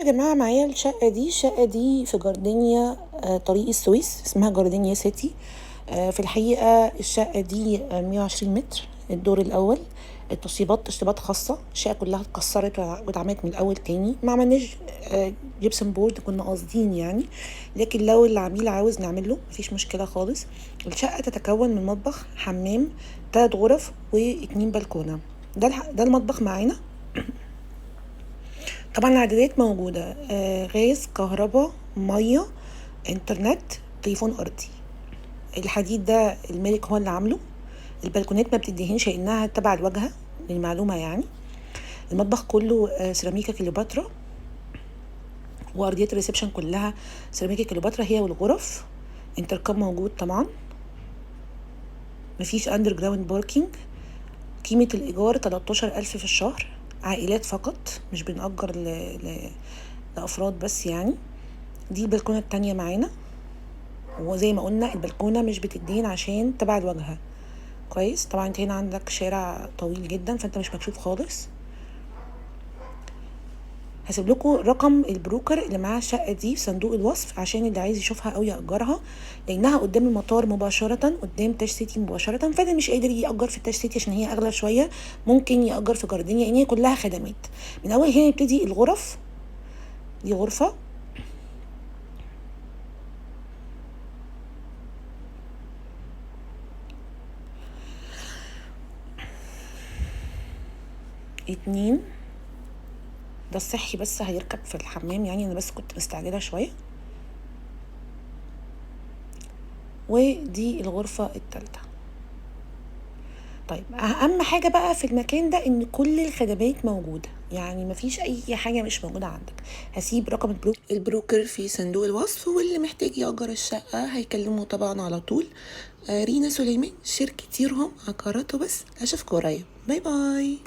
يا جماعة معايا الشقة دي في جاردينيا، طريق السويس، اسمها جاردينيا سيتي. في الحقيقة الشقة دي 120 متر، الدور الأول. التشطيبات تشطيبات خاصة، الشقة كلها اتكسرت واتعملت من الأول تاني، ما عملناش جبسن بورد، كنا قاصدين يعني، لكن لو العميل عاوز نعمله مفيش مشكلة خالص. الشقة تتكون من مطبخ، حمام، 3 غرف و2 بلكونة. ده المطبخ معانا. طبعا العدادات موجودة، غاز، كهرباء، مية، انترنت، تليفون ارضي. الحديد ده الملك هو اللي عامله. البلكونات ما بتدهنش لانها تبع الواجهة، للمعلومة يعني. المطبخ كله سيراميكا كليوباترا، وارضيات الريسبشن كلها سيراميكا كليوباترا هي والغرف. انتركم موجود طبعا. مفيش اندر جراوند باركينج. قيمة الإيجار 13,000 في الشهر، عائلات فقط، مش بنأجر لأفراد بس يعني. دي البلكونة التانية معانا، وزي ما قلنا البلكونة مش بتدين عشان تبع الواجهة. كويس. طبعا انت هنا عندك شارع طويل جدا، فانت مش مكشوف خالص. هسيب لكم رقم البروكر اللي معاه الشقة دي في صندوق الوصف، عشان اللي عايز يشوفها او يأجرها، لانها قدام المطار مباشرة، قدام تاج سيتي مباشرة. فاللي مش قادر يأجر في تاج سيتي عشان هي اغلى شوية، ممكن يأجر في جاردينيا، لان هي كلها خدمات. من اول هنا يبتدي الغرف. دي غرفة، اتنين. ده الصحي بس هيركب في الحمام يعني، انا بس كنت مستعجلة شوية. ودي الغرفة التالتة. طيب اهم حاجة بقى في المكان ده ان كل الخدمات موجودة، يعني مفيش اي حاجة مش موجودة عندك. هسيب رقم البروكر في صندوق الوصف، واللي محتاج يأجر الشقة هيكلمه طبعا على طول. رينا سليمان، شركة يرهم عقارات. وبس اشوفكوا قريب. باي باي.